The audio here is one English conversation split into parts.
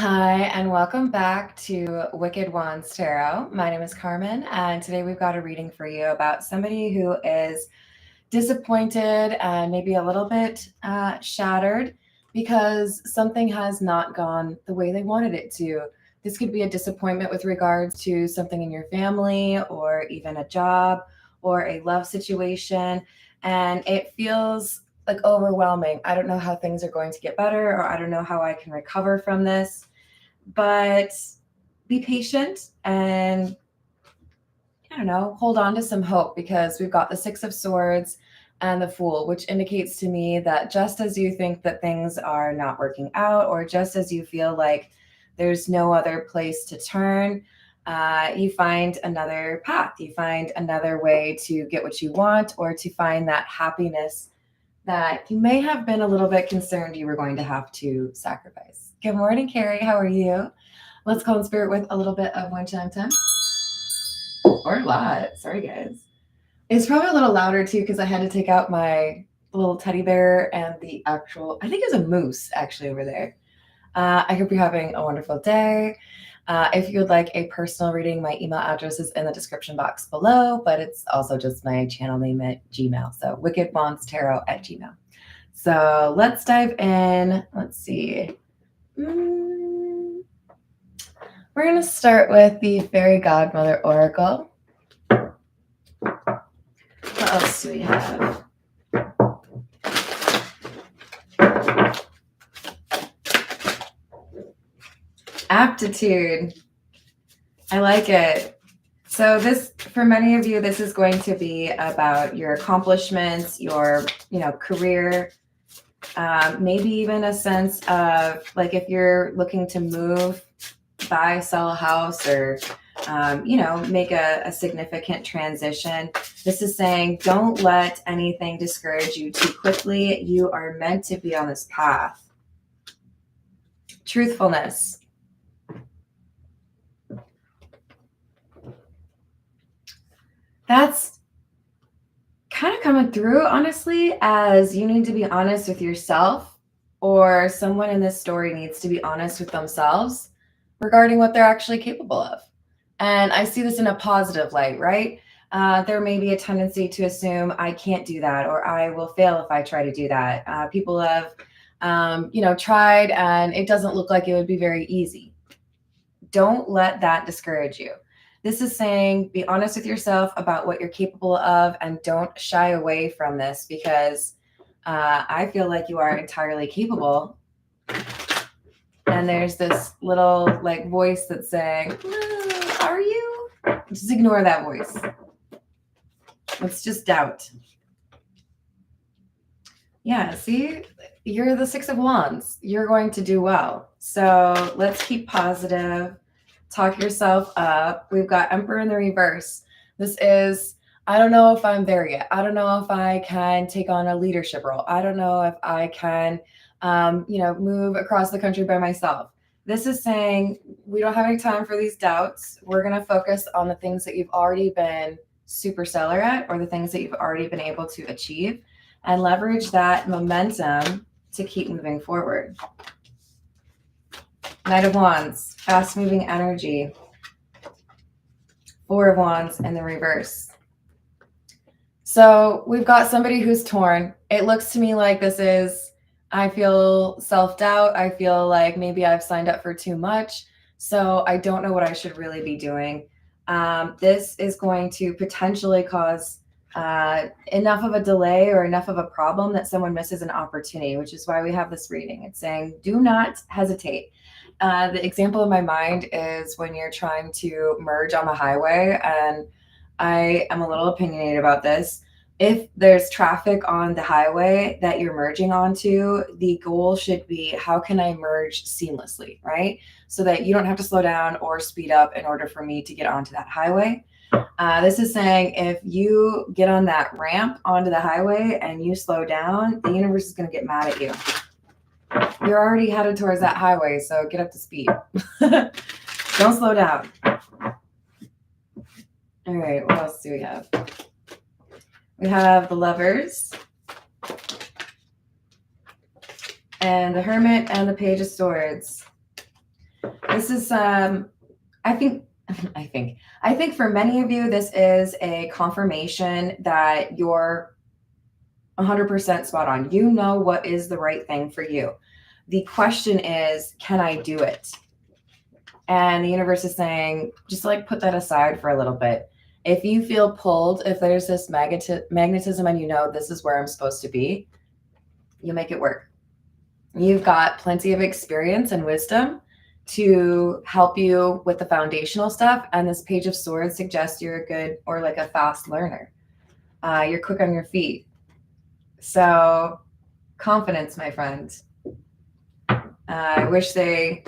Hi, and welcome back to Wicked Wands Tarot. My name is Carmen, and today we've got a reading for you about somebody who is disappointed and maybe a little bit shattered because something has not gone the way they wanted it to. This could be a disappointment with regards to something in your family or even a job or a love situation, and it feels like overwhelming. I don't know how things are going to get better, or I don't know how I can recover from this, but be patient and I don't know, hold on to some hope because we've got the Six of Swords and the Fool, which indicates to me that just as you think that things are not working out, or just as you feel like there's no other place to turn, you find another path. You find another way to get what you want, or to find that happiness that you may have been a little bit concerned you were going to have to sacrifice. Good morning, Carrie. How are you? Let's call in spirit with a little bit of one chime time. Or a lot. Sorry, guys. It's probably a little louder too because I had to take out my little teddy bear and the actual, I think it's a moose actually over there. I hope you're having a wonderful day. If you would like a personal reading, my email address is in the description box below, but it's also just my channel name at Gmail. So wickedwandstarot@gmail. So let's dive in. Let's see. We're going to start with the Fairy Godmother Oracle. What else do we have? Aptitude. I like it. So this, for many of you, this is going to be about your accomplishments, your, career, maybe even a sense of like if you're looking to move, buy, sell a house, or make a significant transition. This is saying don't let anything discourage you too quickly. You are meant to be on this path. Truthfulness. That's kind of coming through, honestly, as you need to be honest with yourself, or someone in this story needs to be honest with themselves regarding what they're actually capable of. And I see this in a positive light, right? There may be a tendency to assume I can't do that, or I will fail if I try to do that. People have, tried and it doesn't look like it would be very easy. Don't let that discourage you. This is saying be honest with yourself about what you're capable of and don't shy away from this because I feel like you are entirely capable. And there's this little like voice that's saying, are you? Just ignore that voice. It's just doubt. Yeah, see, you're the Six of Wands. You're going to do well. So let's keep positive. Talk yourself up. We've got Emperor in the reverse. This is, I don't know if I'm there yet. I don't know if I can take on a leadership role. I don't know if I can, move across the country by myself. This is saying we don't have any time for these doubts. We're going to focus on the things that you've already been super stellar at, or the things that you've already been able to achieve, and leverage that momentum to keep moving forward. Knight of Wands, fast moving energy. Four of Wands in the reverse. So we've got somebody who's torn. It looks to me like this is, I feel self-doubt. I feel like maybe I've signed up for too much. So I don't know what I should really be doing. This is going to potentially cause enough of a delay or enough of a problem that someone misses an opportunity, which is why we have this reading. It's saying, do not hesitate. The example in my mind is when you're trying to merge on the highway, and I am a little opinionated about this. If there's traffic on the highway that you're merging onto, the goal should be, how can I merge seamlessly, right? So that you don't have to slow down or speed up in order for me to get onto that highway. This is saying if you get on that ramp onto the highway and you slow down, the universe is going to get mad at you. You're already headed towards that highway, so get up to speed. Don't slow down. All right, what else do we have? We have the Lovers and the Hermit and the Page of Swords. This is I think I think for many of you, this is a confirmation that you're 100% spot on. You know what is the right thing for you. The question is, can I do it? And the universe is saying, just like put that aside for a little bit. If you feel pulled, if there's this magnetism and you know this is where I'm supposed to be, you make it work. You've got plenty of experience and wisdom to help you with the foundational stuff. And this Page of Swords suggests you're a good or like a fast learner. You're quick on your feet. So confidence, my friend. I wish they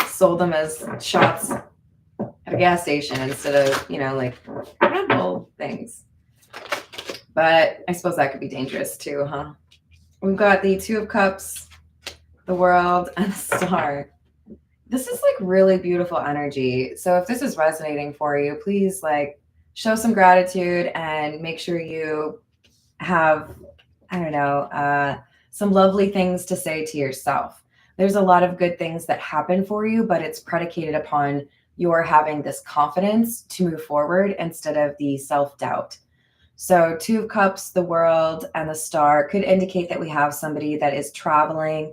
sold them as shots at a gas station instead of, you know, like Red Bull things. But I suppose that could be dangerous too, huh? We've got the Two of Cups, the World, and the Star. This is like really beautiful energy. So if this is resonating for you, please like show some gratitude and make sure you have, I don't know, some lovely things to say to yourself. There's a lot of good things that happen for you, but it's predicated upon your having this confidence to move forward instead of the self-doubt. So Two of Cups, the World, and the Star could indicate that we have somebody that is traveling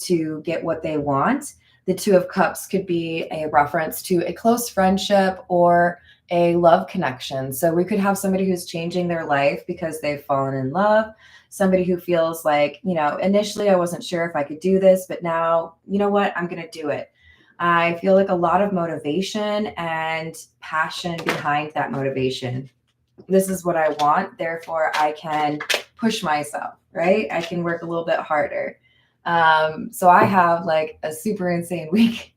to get what they want. The Two of Cups could be a reference to a close friendship or a love connection. So we could have somebody who's changing their life because they've fallen in love. Somebody who feels like, you know, initially I wasn't sure if I could do this, but now, you know what, I'm going to do it. I feel like a lot of motivation and passion behind that motivation. This is what I want. Therefore, I can push myself, right? I can work a little bit harder. So I have like a super insane week,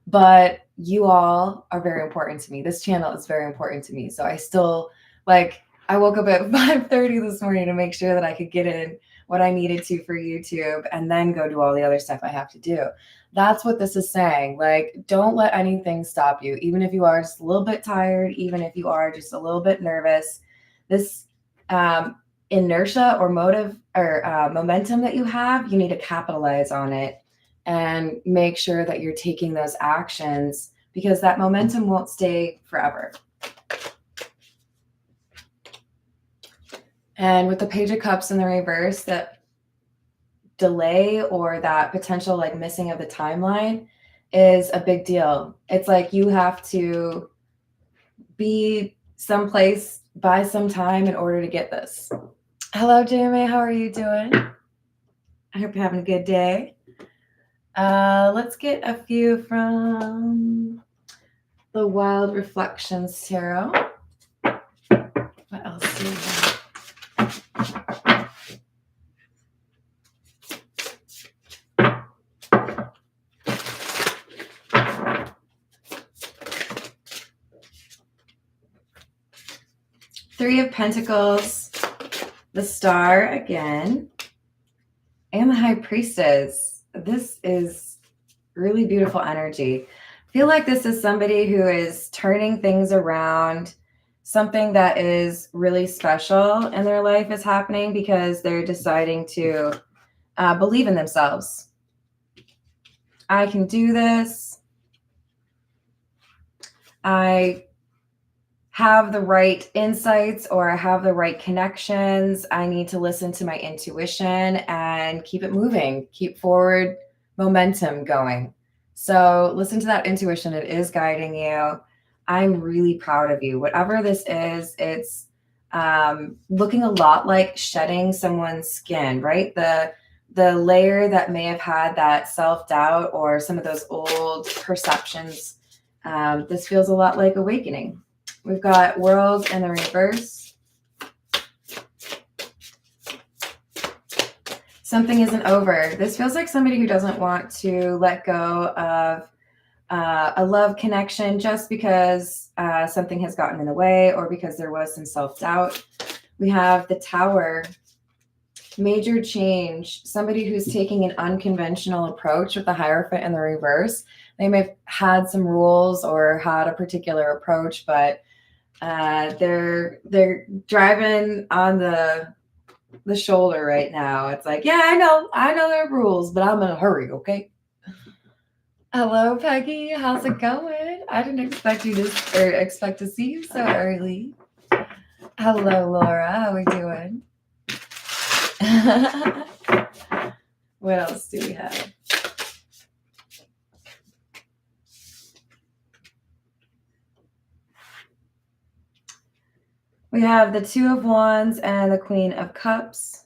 but you all are very important to me. This channel is very important to me. So I still like, I woke up at 5:30 this morning to make sure that I could get in what I needed to for YouTube and then go do all the other stuff I have to do. That's what this is saying. Like, don't let anything stop you. Even if you are just a little bit tired, even if you are just a little bit nervous, this inertia or motive or momentum that you have, you need to capitalize on it and make sure that you're taking those actions because that momentum won't stay forever. And with the Page of Cups in the reverse, that delay or that potential like missing of the timeline is a big deal. It's like you have to be someplace by some time in order to get this. Hello, JMA. How are you doing? I hope you're having a good day. Let's get a few from the Wild Reflections Tarot. What else do we have? Three of Pentacles, the Star again, and the High Priestess. This is really beautiful energy. I feel like this is somebody who is turning things around. Something that is really special in their life is happening because they're deciding to believe in themselves. I can do this. I have the right insights or I have the right connections. I need to listen to my intuition and keep it moving, keep forward momentum going. So listen to that intuition. It is guiding you. I'm really proud of you. Whatever this is, it's looking a lot like shedding someone's skin, right? The layer that may have had that self-doubt or some of those old perceptions. This feels a lot like awakening. We've got World in the reverse. Something isn't over. This feels like somebody who doesn't want to let go of a love connection just because something has gotten in the way or because there was some self-doubt. We have the Tower, major change, somebody who's taking an unconventional approach with the Hierophant in the reverse. They may have had some rules or had a particular approach, but they're driving on the shoulder right now. It's like, yeah, I know there are rules, but I'm in a hurry, okay? Hello, Peggy. How's it going? I didn't expect you to expect to see you so early. Hello, Laura. How we doing? What else do we have? We have the Two of Wands and the Queen of Cups.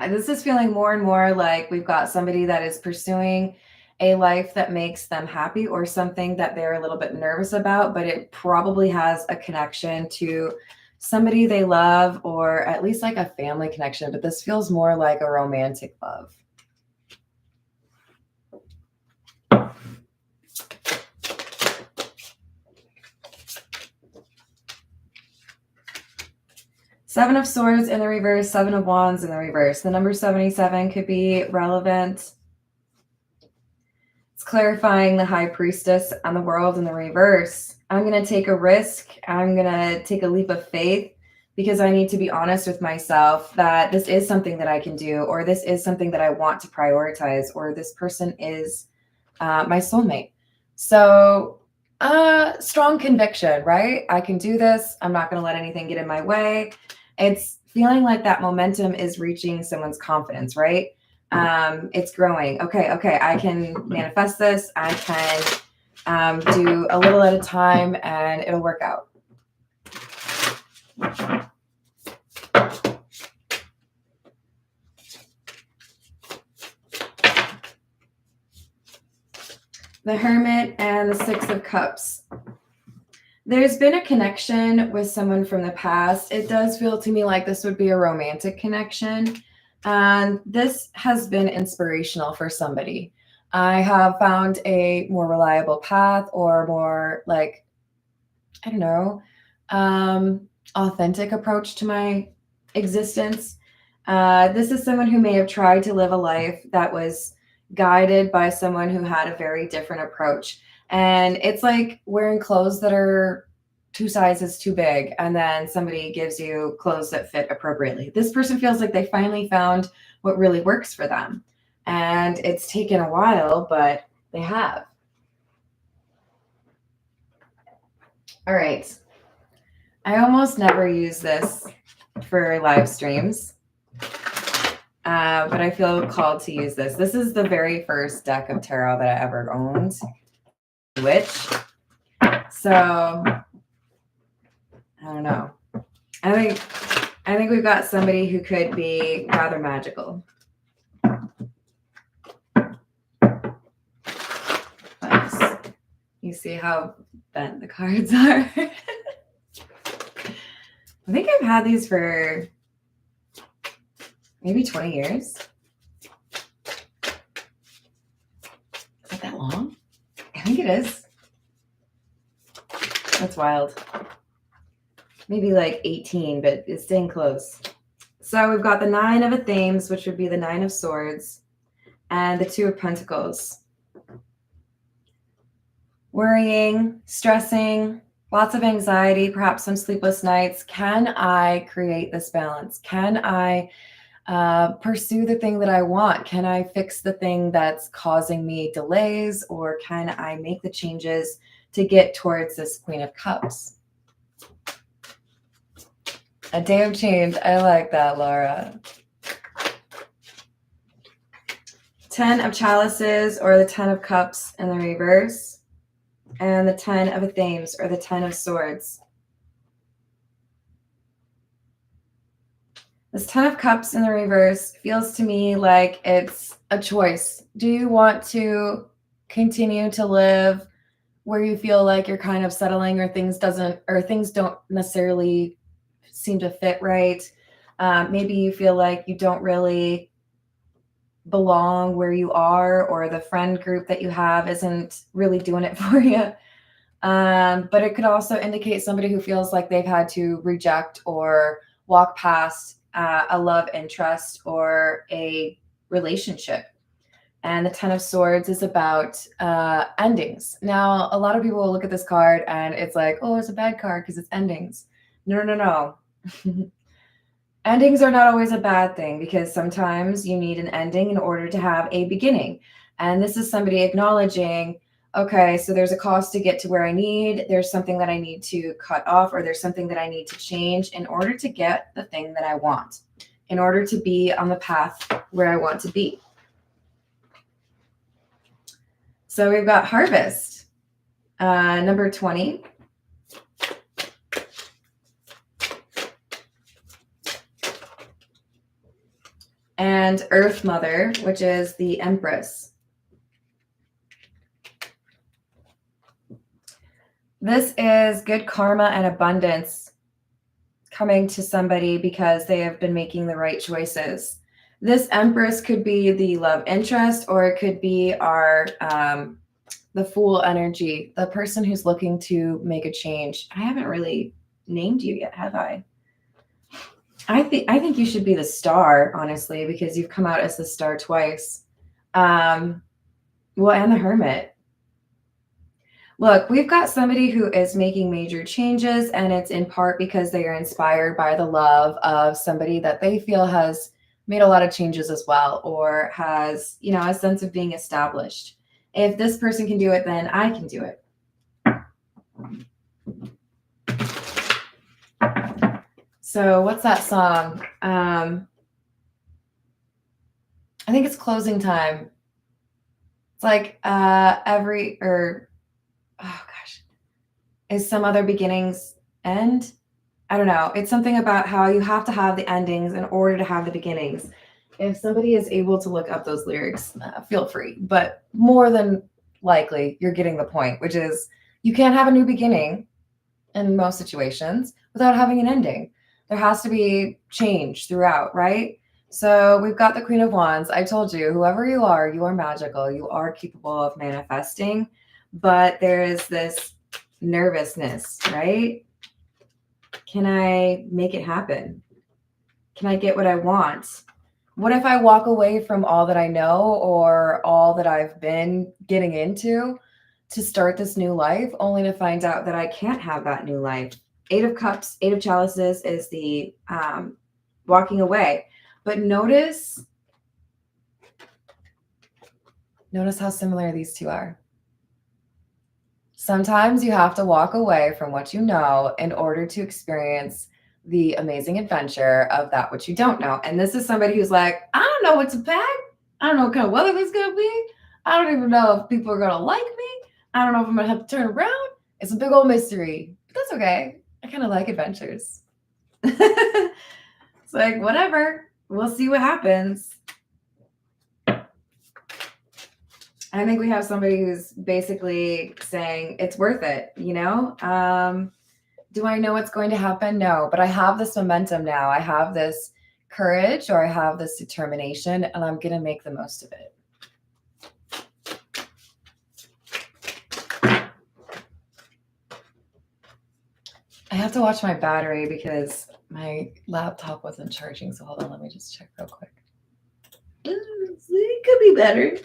This is feeling more and more like we've got somebody that is pursuing a life that makes them happy or something that they're a little bit nervous about, but it probably has a connection to somebody they love or at least like a family connection. But this feels more like a romantic love. Seven of Swords in the reverse, Seven of Wands in the reverse. The number 77 could be relevant. It's clarifying the High Priestess and the World in the reverse. I'm going to take a risk. I'm going to take a leap of faith because I need to be honest with myself that this is something that I can do, or this is something that I want to prioritize, or this person is my soulmate. So strong conviction, right? I can do this. I'm not going to let anything get in my way. It's feeling like that momentum is reaching someone's confidence, right? It's growing. Okay, I can manifest this. I can do a little at a time and it'll work out. The Hermit and the Six of Cups. There's been a connection with someone from the past. It does feel to me like this would be a romantic connection. And this has been inspirational for somebody. I have found a more reliable path or more like, I don't know, authentic approach to my existence. This is someone who may have tried to live a life that was guided by someone who had a very different approach. And it's like wearing clothes that are 2 sizes too big, and then somebody gives you clothes that fit appropriately. This person feels like they finally found what really works for them. And it's taken a while, but they have. All right. I almost never use this for live streams, but I feel called to use this. This is the very first deck of tarot that I ever owned. Witch. So I don't know. I think we've got somebody who could be rather magical. But you see how bent the cards are. I think I've had these for maybe 20 years. Is that long? I think it is. That's wild. Maybe like 18, but it's staying close. So we've got the Nine of Athens, which would be the Nine of Swords, and the Two of Pentacles. Worrying, stressing, lots of anxiety, perhaps some sleepless nights. Can I create this balance? Can I pursue the thing that I want? Can I fix the thing that's causing me delays, or can I make the changes to get towards this Queen of Cups? A day of change. I like that, Laura. 10 of Chalices or the 10 of Cups in the reverse, and the 10 of Athens or the 10 of Swords. This 10 of Cups in the reverse feels to me like it's a choice. Do you want to continue to live where you feel like you're kind of settling, or things don't necessarily seem to fit right? Maybe you feel like you don't really belong where you are, or the friend group that you have isn't really doing it for you. But it could also indicate somebody who feels like they've had to reject or walk past a love interest or a relationship. And the 10 of Swords is about endings. Now, a lot of people will look at this card and it's like, oh, it's a bad card because it's endings. No. Endings are not always a bad thing because sometimes you need an ending in order to have a beginning. And this is somebody acknowledging, okay, so there's a cost to get to where I need. There's something that I need to cut off, or there's something that I need to change in order to get the thing that I want, in order to be on the path where I want to be. So we've got Harvest, number 20. And Earth Mother, which is the Empress. This is good karma and abundance coming to somebody because they have been making the right choices. This Empress could be the love interest, or it could be our the Fool energy, the person who's looking to make a change. I haven't really named you yet, have I? I think you should be the Star, honestly, because you've come out as the Star twice. Well, and the Hermit. Look, we've got somebody who is making major changes, and it's in part because they are inspired by the love of somebody that they feel has made a lot of changes as well, or has, you know, a sense of being established. If this person can do it, then I can do it. So what's that song? I think it's Closing Time. It's like is some other beginnings end? I don't know. It's something about how you have to have the endings in order to have the beginnings. If somebody is able to look up those lyrics, feel free. But more than likely, you're getting the point, which is you can't have a new beginning in most situations without having an ending. There has to be change throughout, right? So we've got the Queen of Wands. I told you, whoever you are magical. You are capable of manifesting, but there is this nervousness, right? Can I make it happen? Can I get what I want? What if I walk away from all that I know or all that I've been getting into to start this new life, only to find out that I can't have that new life? Eight of Cups, Eight of Chalices is the walking away. But notice how similar these two are. Sometimes you have to walk away from what you know in order to experience the amazing adventure of that which you don't know. And this is somebody who's like, I don't know what to pack. I don't know what kind of weather this is going to be. I don't even know if people are going to like me. I don't know if I'm going to have to turn around. It's a big old mystery. But that's okay. I kind of like adventures. It's like, whatever. We'll see what happens. I think we have somebody who's basically saying it's worth it, you know? Do I know what's going to happen? No, but I have this momentum now. I have this courage, or I have this determination, and I'm going to make the most of it. I have to watch my battery because my laptop wasn't charging. So hold on, let me just check real quick. It could be better.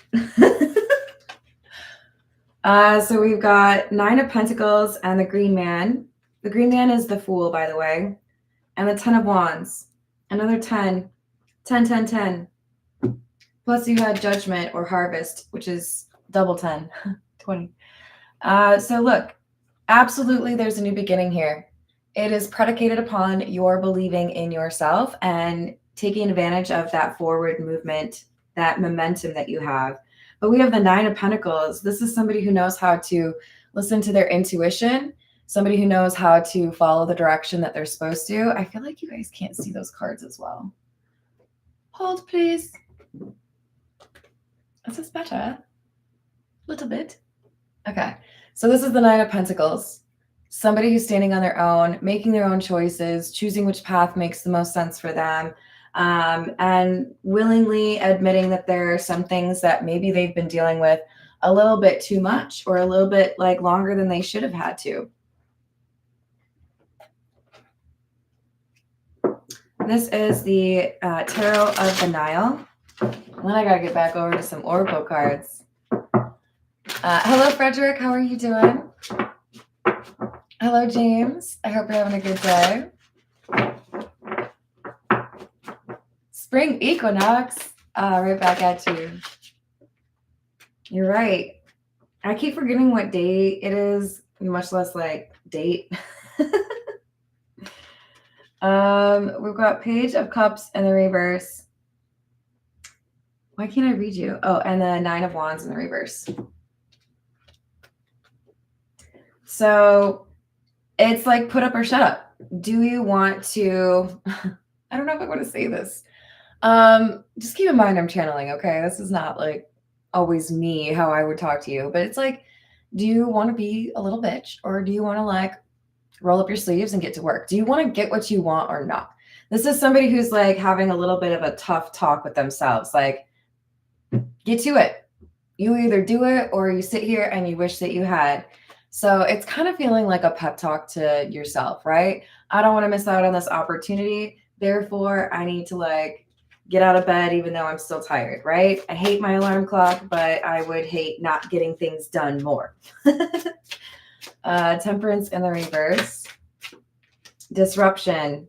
So we've got Nine of Pentacles and the Green Man. The Green Man is the Fool, by the way. And the Ten of Wands. Another 10. 10, 10, 10. Plus you had Judgment or Harvest, which is double 10. 20. So look, absolutely there's a new beginning here. It is predicated upon your believing in yourself and taking advantage of that forward movement, that momentum that you have. But we have the Nine of Pentacles. This is somebody who knows how to listen to their intuition, somebody who knows how to follow the direction that they're supposed to. I feel like you guys can't see those cards as well. Hold, please. Is this better? A little bit. Okay. So this is the Nine of Pentacles. Somebody who's standing on their own, making their own choices, choosing which path makes the most sense for them, and willingly admitting that there are some things that maybe they've been dealing with a little bit too much, or a little bit like longer than they should have had to. This is the Tarot of the Nile. And then I got to get back over to some Oracle cards. Hello, Frederick. How are you doing? Hello, James. I hope you're having a good day. Spring equinox. Right back at you. You're right. I keep forgetting what day it is, much less like date. We've got Page of Cups in the reverse. Why can't I read you? Oh, and the Nine of Wands in the reverse. So it's like put up or shut up. Do you want to, I don't know if I want to say this. Just keep in mind I'm channeling, okay? This is not like always me, how I would talk to you, but it's like, do you want to be a little bitch or do you want to like roll up your sleeves and get to work? Do you want to get what you want or not? This is somebody who's like having a little bit of a tough talk with themselves. Like, get to it. You either do it or you sit here and you wish that you had. So it's kind of feeling like a pep talk to yourself, right? I don't want to miss out on this opportunity. Therefore, I need to like get out of bed even though I'm still tired, right? I hate my alarm clock, but I would hate not getting things done more. Temperance in the reverse. Disruption.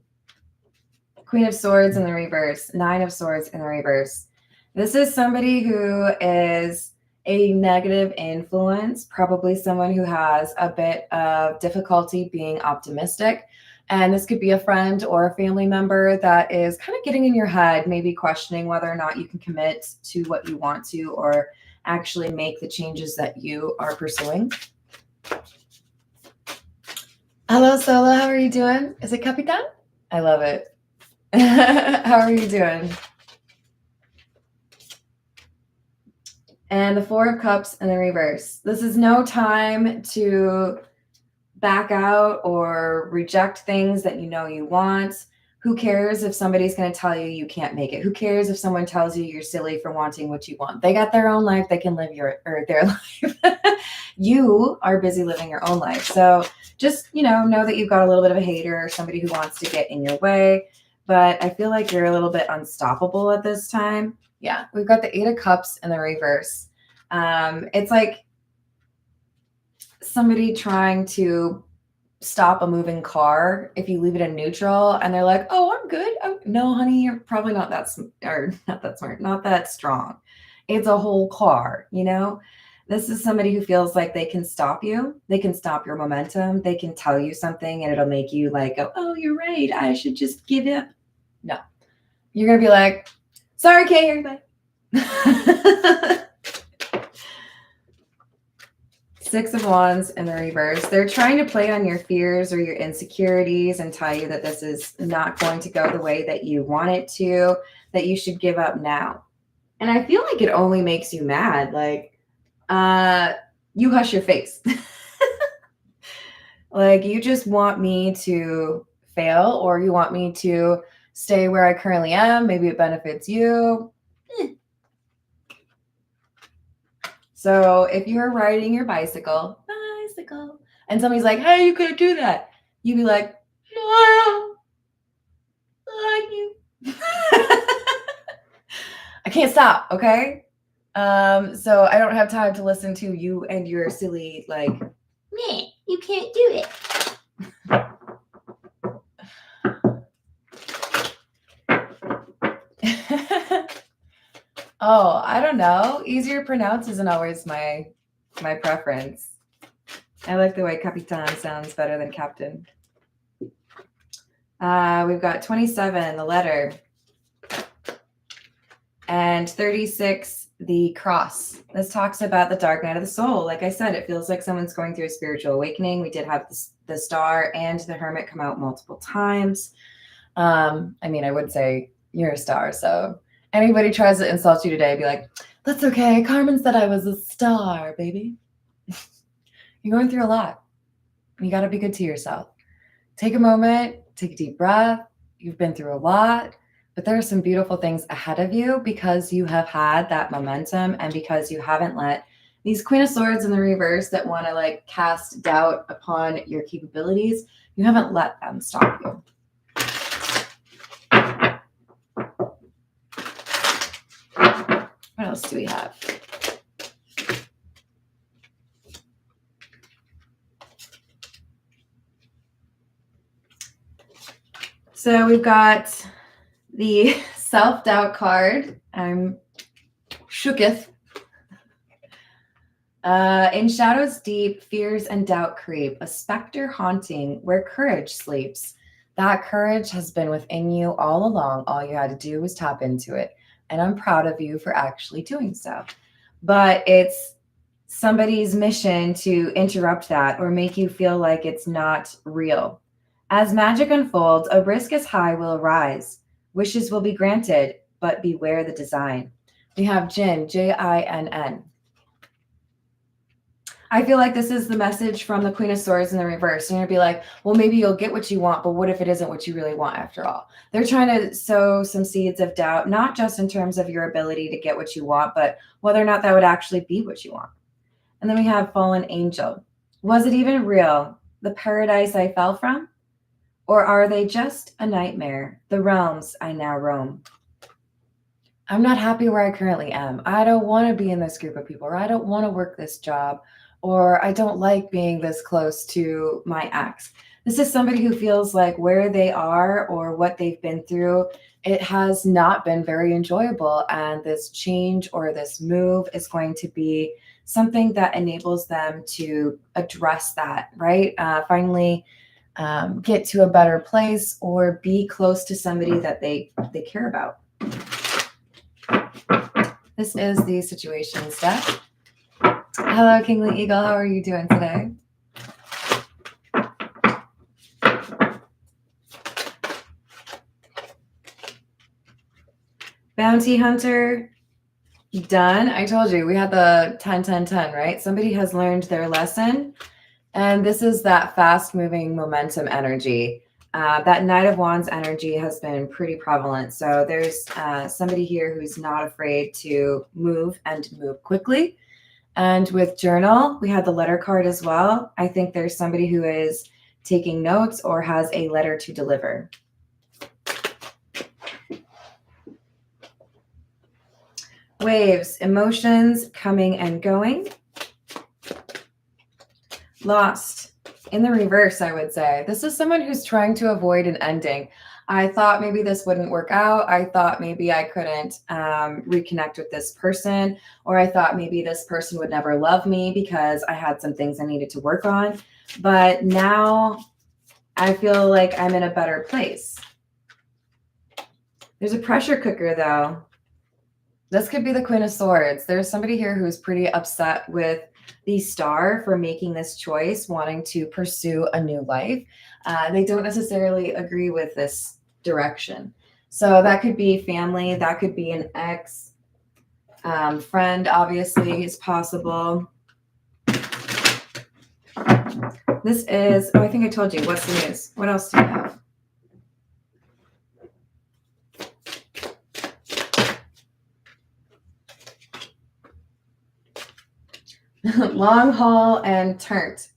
Queen of Swords in the reverse. Nine of Swords in the reverse. This is somebody who is a negative influence, probably someone who has a bit of difficulty being optimistic. And this could be a friend or a family member that is kind of getting in your head, maybe questioning whether or not you can commit to what you want to or actually make the changes that you are pursuing. Hello, Solo. How are you doing? Is it Capitan? I love it. How are you doing? And the Four of Cups in the reverse. This is no time to back out or reject things that you know you want. Who cares if somebody's going to tell you you can't make it? Who cares if someone tells you you're silly for wanting what you want? They got their own life. They can live their life. You are busy living your own life. So just, know that you've got a little bit of a hater or somebody who wants to get in your way. But I feel like you're a little bit unstoppable at this time. Yeah, we've got the Eight of Cups in the reverse. It's like somebody trying to stop a moving car if you leave it in neutral and they're like, oh, I'm good. No, honey, you're probably not that smart, not that strong. It's a whole car, This is somebody who feels like they can stop you. They can stop your momentum. They can tell you something and it'll make you like, oh, you're right. I should just give up. No, you're going to be like, sorry, can't hear you, bye. Six of Wands in the reverse. They're trying to play on your fears or your insecurities and tell you that this is not going to go the way that you want it to, that you should give up now. And I feel like it only makes you mad. Like, you hush your face. Like, you just want me to fail or you want me to stay where I currently am. Maybe it benefits you. So if you're riding your bicycle, and somebody's like, hey, you couldn't do that. You'd be like, no, I like you. I can't stop, okay? So I don't have time to listen to you and your silly, like, meh, you can't do it. Oh, I don't know. Easier to pronounce isn't always my preference. I like the way Capitan sounds better than Captain. We've got 27, the letter, and 36, the cross. This talks about the dark night of the soul. Like I said, it feels like someone's going through a spiritual awakening. We did have the Star and the Hermit come out multiple times. I would say you're a star, so anybody tries to insult you today, be like, that's okay. Carmen said I was a star, baby. You're going through a lot. You got to be good to yourself. Take a moment, take a deep breath. You've been through a lot, but there are some beautiful things ahead of you because you have had that momentum and because you haven't let these Queen of Swords in the reverse that want to like cast doubt upon your capabilities, you haven't let them stop you. What else do we have? So we've got the self-doubt card. I'm shooketh. In shadows deep, fears and doubt creep, a specter haunting where courage sleeps. That courage has been within you all along. All you had to do was tap into it. And I'm proud of you for actually doing so. But it's somebody's mission to interrupt that or make you feel like it's not real. As magic unfolds, a risk as high will arise. Wishes will be granted, but beware the design. We have Jinn, Jinn. I feel like this is the message from the Queen of Swords in the reverse. And you're gonna be like, well, maybe you'll get what you want, but what if it isn't what you really want after all? They're trying to sow some seeds of doubt, not just in terms of your ability to get what you want, but whether or not that would actually be what you want. And then we have Fallen Angel. Was it even real? The paradise I fell from? Or are they just a nightmare? The realms I now roam. I'm not happy where I currently am. I don't want to be in this group of people, or I don't want to work this job, or I don't like being this close to my ex. This is somebody who feels like where they are or what they've been through, it has not been very enjoyable. And this change or this move is going to be something that enables them to address that, right? Finally get to a better place or be close to somebody that they care about. This is the situations deck. Hello, Kingly Eagle. How are you doing today? Bounty Hunter. Done. I told you we had the 10-10-10, right? Somebody has learned their lesson. And this is that fast moving momentum energy. That Knight of Wands energy has been pretty prevalent. So there's somebody here who's not afraid to move and to move quickly. And with Journal, we had the letter card as well. I think there's somebody who is taking notes or has a letter to deliver. Waves, emotions coming and going. Lost. In the reverse, I would say. This is someone who's trying to avoid an ending. I thought maybe this wouldn't work out. I thought maybe I couldn't reconnect with this person, or I thought maybe this person would never love me because I had some things I needed to work on. But now I feel like I'm in a better place. There's a pressure cooker, though. This could be the Queen of Swords. There's somebody here who's pretty upset with the Star for making this choice, wanting to pursue a new life. They don't necessarily agree with this direction. So that could be family. That could be an ex. Friend, obviously, is possible. This is, oh, I think I told you. What's the news? What else do you have? Long haul and turnt.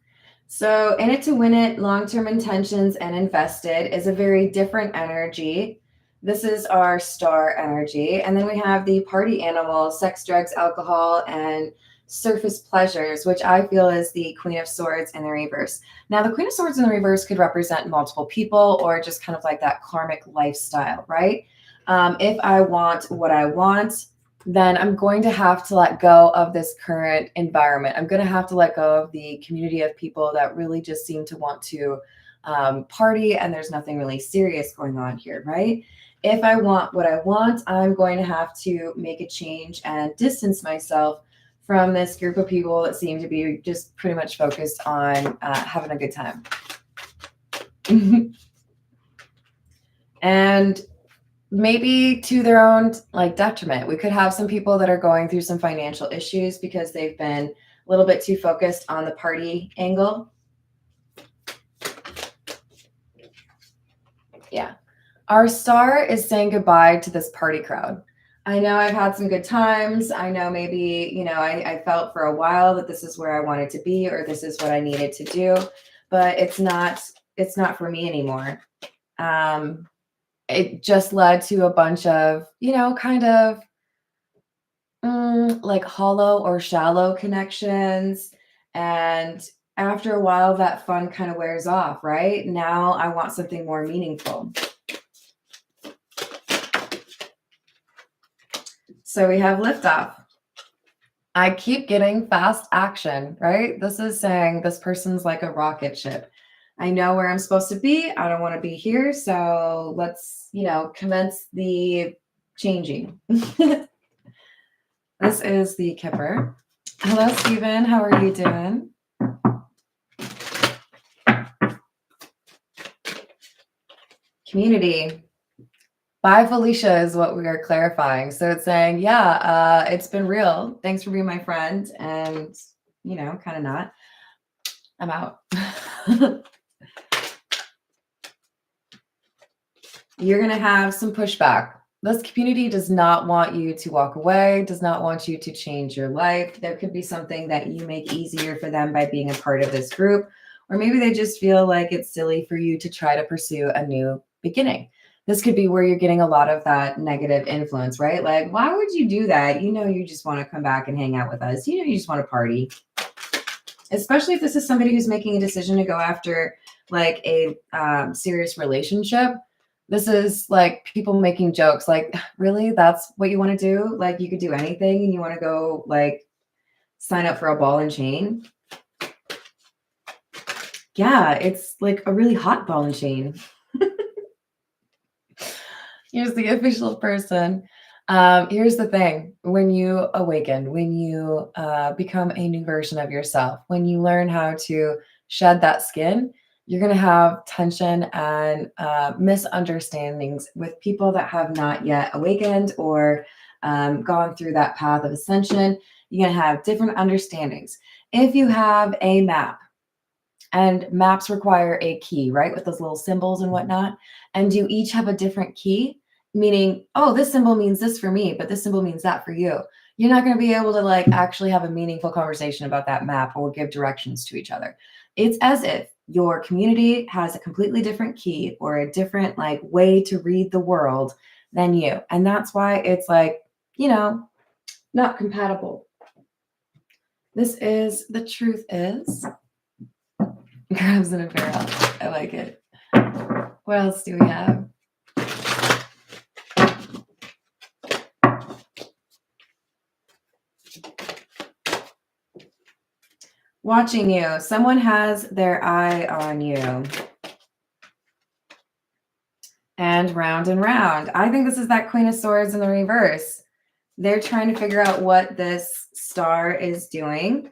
So in it to win it, long-term intentions and invested is a very different energy. This is our Star energy. And then we have the party animal, sex, drugs, alcohol, and surface pleasures, which I feel is the Queen of Swords in the reverse. Now, the Queen of Swords in the reverse could represent multiple people or just kind of like that karmic lifestyle, right? If I want what I want, then I'm going to have to let go of this current environment. I'm going to have to let go of the community of people that really just seem to want to party, and there's nothing really serious going on here, right? If I want what I want, I'm going to have to make a change and distance myself from this group of people that seem to be just pretty much focused on having a good time. And maybe to their own like detriment. We could have some people that are going through some financial issues because they've been a little bit too focused on the party angle. Yeah. Our Star is saying goodbye to this party crowd. I know I've had some good times. I know maybe, you know, I felt for a while that this is where I wanted to be or this is what I needed to do, but it's not for me anymore. It just led to a bunch of, you know, kind of like hollow or shallow connections. And after a while, that fun kind of wears off, right? Now I want something more meaningful. So we have liftoff. I keep getting fast action, right? This is saying this person's like a rocket ship. I know where I'm supposed to be. I don't want to be here. So let's, commence the changing. This is the Kipper. Hello, Stephen. How are you doing? Community. Bye, Felicia is what we are clarifying. So it's saying, yeah, it's been real. Thanks for being my friend. And, kind of not. I'm out. You're going to have some pushback. This community does not want you to walk away, does not want you to change your life. There could be something that you make easier for them by being a part of this group, or maybe they just feel like it's silly for you to try to pursue a new beginning. This could be where you're getting a lot of that negative influence, right? Like, why would you do that? You just want to come back and hang out with us. You just want to party. Especially if this is somebody who's making a decision to go after like a serious relationship. This is like people making jokes like, really? That's what you want to do? Like you could do anything and you want to go like sign up for a ball and chain? Yeah, it's like a really hot ball and chain. Here's the official person. Here's the thing. When you awaken, when you become a new version of yourself, when you learn how to shed that skin, you're going to have tension and misunderstandings with people that have not yet awakened or gone through that path of ascension. You're going to have different understandings. If you have a map, and maps require a key, right? With those little symbols and whatnot. And you each have a different key, meaning, oh, this symbol means this for me, but this symbol means that for you. You're not going to be able to like actually have a meaningful conversation about that map or give directions to each other. It's as if your community has a completely different key or a different like way to read the world than you. And that's why it's like, not compatible. This is the truth is. Crabs in a barrel. I like it. What else do we have? Watching you. Someone has their eye on you. And round. I think this is that Queen of Swords in the reverse. They're trying to figure out what this star is doing.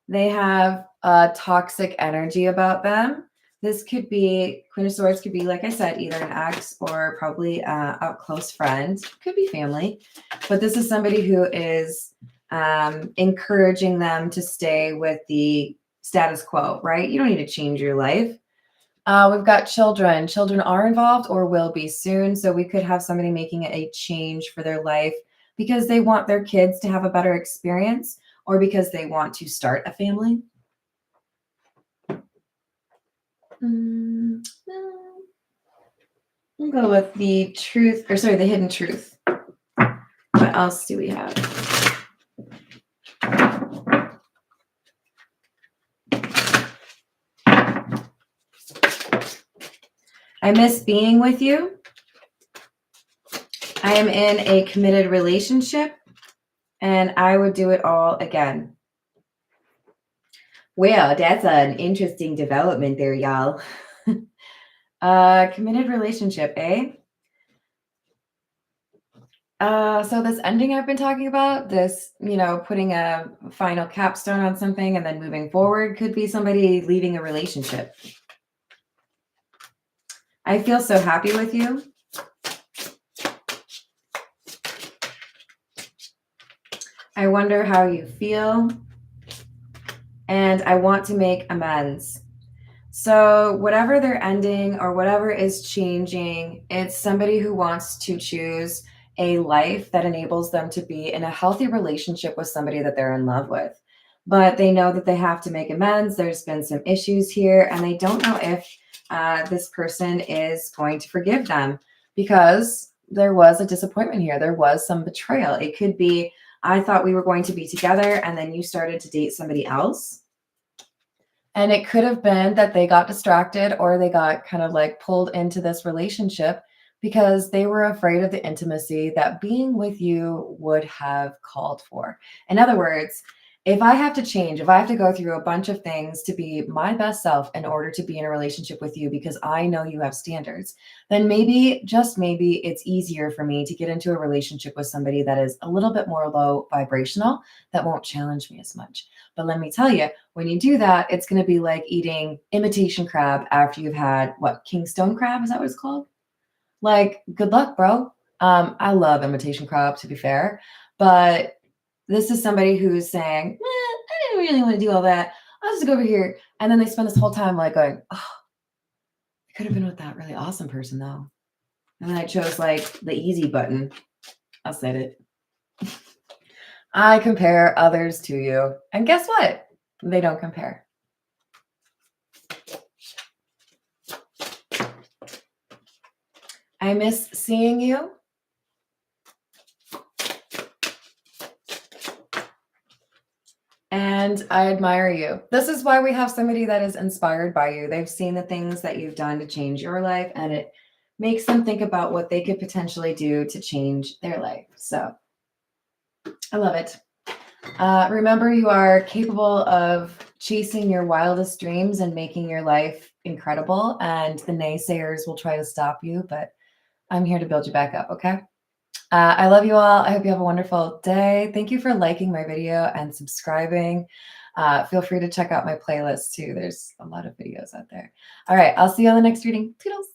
They have a toxic energy about them. This could be, Queen of Swords could be, like I said, either an ex or probably a close friend. Could be family. But this is somebody who is encouraging them to stay with the status quo, right? You don't need to change your life. We've got children. Children are involved or will be soon. So we could have somebody making a change for their life because they want their kids to have a better experience or because they want to start a family. We'll go with the truth, or sorry, the hidden truth. What else do we have? I miss being with you. I am in a committed relationship and I would do it all again. Well, that's an interesting development there, y'all. Committed relationship, eh? So this ending I've been talking about, this, putting a final capstone on something and then moving forward could be somebody leaving a relationship. I feel so happy with you. I wonder how you feel. And I want to make amends. So whatever they're ending or whatever is changing, it's somebody who wants to choose a life that enables them to be in a healthy relationship with somebody that they're in love with. But they know that they have to make amends. There's been some issues here, and they don't know if this person is going to forgive them because there was a disappointment here. There was some betrayal. It could be, I thought we were going to be together, and then you started to date somebody else. And it could have been that they got distracted or they got kind of like pulled into this relationship because they were afraid of the intimacy that being with you would have called for. In other words, if I have to change, if I have to go through a bunch of things to be my best self in order to be in a relationship with you because I know you have standards, then maybe, just maybe, it's easier for me to get into a relationship with somebody that is a little bit more low vibrational, that won't challenge me as much. But let me tell you, when you do that, it's going to be like eating imitation crab after you've had what, king stone crab? Is that what it's called? Like, good luck, bro. I love imitation crab, to be fair, but this is somebody who's saying, I didn't really want to do all that. I'll just go over here. And then they spend this whole time like going, oh, I could have been with that really awesome person though. And then I chose like the easy button. I said it. I compare others to you. And guess what? They don't compare. I miss seeing you. And I admire you. This is why we have somebody that is inspired by you. They've seen the things that you've done to change your life, and it makes them think about what they could potentially do to change their life. So I love it. Remember, you are capable of chasing your wildest dreams and making your life incredible. And the naysayers will try to stop you, but I'm here to build you back up. Okay. I love you all. I hope you have a wonderful day. Thank you for liking my video and subscribing. Feel free to check out my playlist too. There's a lot of videos out there. All right. I'll see you on the next reading. Toodles.